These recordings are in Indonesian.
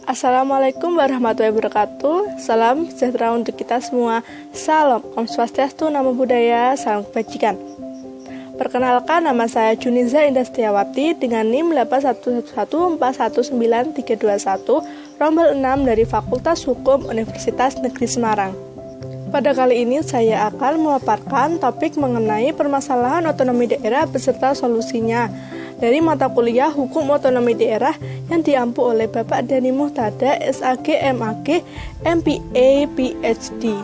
Assalamualaikum warahmatullahi wabarakatuh. Salam sejahtera untuk kita semua. Salam Om Swastiastu, Namo Buddhaya, salam kebajikan. Perkenalkan, nama saya Juniza Indah Setiawati dengan NIM 811411931, rombel 6 dari Fakultas Hukum Universitas Negeri Semarang. Pada kali ini saya akan memaparkan topik mengenai permasalahan otonomi daerah beserta solusinya dari mata kuliah Hukum Otonomi Daerah yang diampu oleh Bapak Dhani Muhtada, SAG, MAG, MPA, PhD.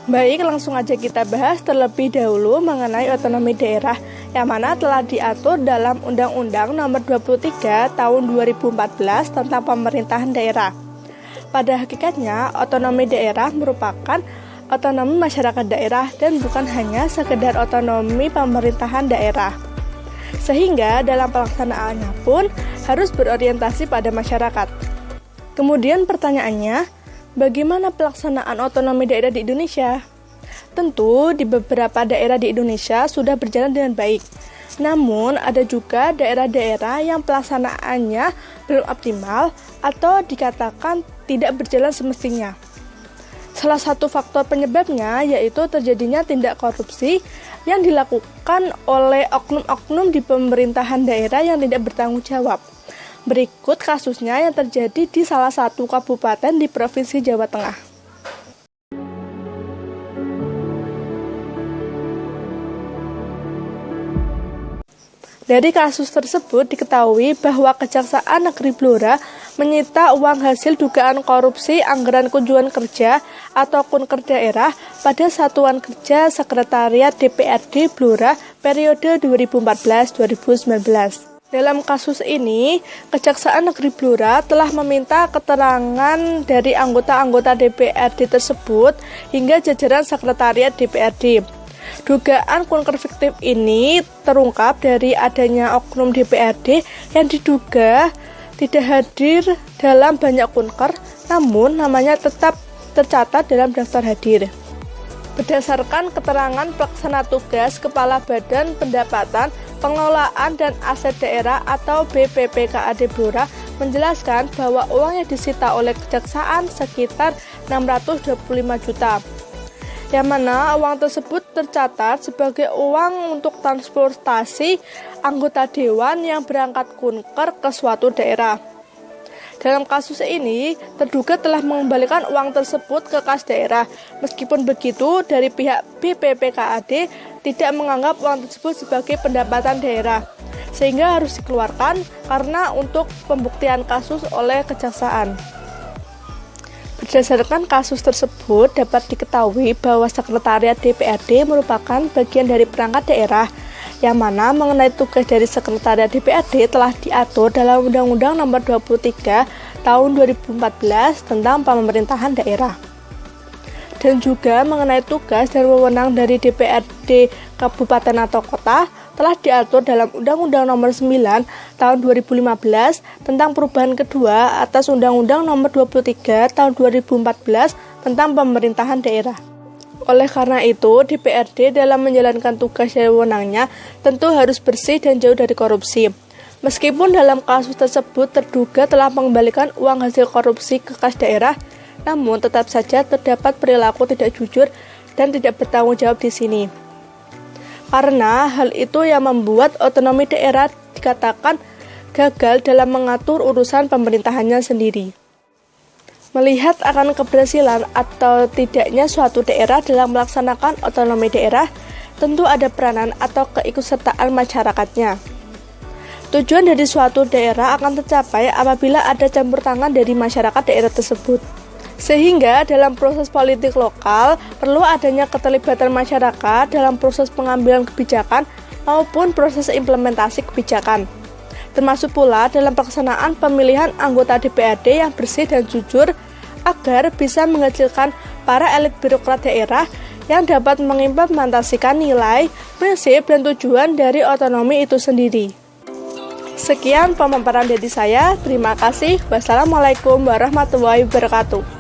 Baik, langsung aja kita bahas terlebih dahulu mengenai otonomi daerah yang mana telah diatur dalam Undang-Undang Nomor 23 Tahun 2014 tentang Pemerintahan Daerah. Pada hakikatnya, otonomi daerah merupakan otonomi masyarakat daerah dan bukan hanya sekedar otonomi pemerintahan daerah. Sehingga dalam pelaksanaannya pun harus berorientasi pada masyarakat. Kemudian pertanyaannya, bagaimana pelaksanaan otonomi daerah di Indonesia? Tentu di beberapa daerah di Indonesia sudah berjalan dengan baik. Namun ada juga daerah-daerah yang pelaksanaannya belum optimal atau dikatakan tidak berjalan semestinya. Salah satu faktor penyebabnya yaitu terjadinya tindak korupsi yang dilakukan oleh oknum-oknum di pemerintahan daerah yang tidak bertanggung jawab. Berikut kasusnya yang terjadi di salah satu kabupaten di Provinsi Jawa Tengah. Dari kasus tersebut diketahui bahwa Kejaksaan Negeri Blora menyita uang hasil dugaan korupsi anggaran kunjungan kerja atau Kunker daerah pada Satuan Kerja Sekretariat DPRD Blora periode 2014-2019. Dalam kasus ini, Kejaksaan Negeri Blora telah meminta keterangan dari anggota-anggota DPRD tersebut hingga jajaran Sekretariat DPRD. Dugaan kunker fiktif ini terungkap dari adanya oknum DPRD yang diduga tidak hadir dalam banyak kunker, namun namanya tetap tercatat dalam daftar hadir. Berdasarkan keterangan pelaksana tugas Kepala Badan Pendapatan, Pengelolaan dan Aset Daerah atau BPPKAD Blora menjelaskan bahwa uang yang disita oleh Kejaksaan sekitar 625 juta. Yang mana uang tersebut tercatat sebagai uang untuk transportasi anggota dewan yang berangkat kunker ke suatu daerah. Dalam kasus ini, terduga telah mengembalikan uang tersebut ke kas daerah. Meskipun begitu, dari pihak BPPKAD tidak menganggap uang tersebut sebagai pendapatan daerah, sehingga harus dikeluarkan karena untuk pembuktian kasus oleh kejaksaan. Berdasarkan kasus tersebut, dapat diketahui bahwa Sekretariat DPRD merupakan bagian dari perangkat daerah, yang mana mengenai tugas dari Sekretariat DPRD telah diatur dalam Undang-Undang Nomor 23 Tahun 2014 tentang Pemerintahan Daerah. Dan juga mengenai tugas dan wewenang dari DPRD Kabupaten atau Kota telah diatur dalam Undang-Undang Nomor 9 Tahun 2015 tentang perubahan kedua atas Undang-Undang Nomor 23 Tahun 2014 tentang Pemerintahan Daerah. Oleh karena itu, DPRD dalam menjalankan tugas dan wewenangnya tentu harus bersih dan jauh dari korupsi. Meskipun dalam kasus tersebut terduga telah mengembalikan uang hasil korupsi ke kas daerah, namun tetap saja terdapat perilaku tidak jujur dan tidak bertanggung jawab di sini. Karena hal itu yang membuat otonomi daerah dikatakan gagal dalam mengatur urusan pemerintahannya sendiri. Melihat akan keberhasilan atau tidaknya suatu daerah dalam melaksanakan otonomi daerah, tentu ada peranan atau keikutsertaan masyarakatnya. Tujuan dari suatu daerah akan tercapai apabila ada campur tangan dari masyarakat daerah tersebut. Sehingga dalam proses politik lokal perlu adanya keterlibatan masyarakat dalam proses pengambilan kebijakan maupun proses implementasi kebijakan. Termasuk pula dalam pelaksanaan pemilihan anggota DPRD yang bersih dan jujur agar bisa menghasilkan para elit birokrat daerah yang dapat mengimplementasikan nilai, prinsip, dan tujuan dari otonomi itu sendiri. Sekian pemaparan dari saya. Terima kasih. Wassalamualaikum warahmatullahi wabarakatuh.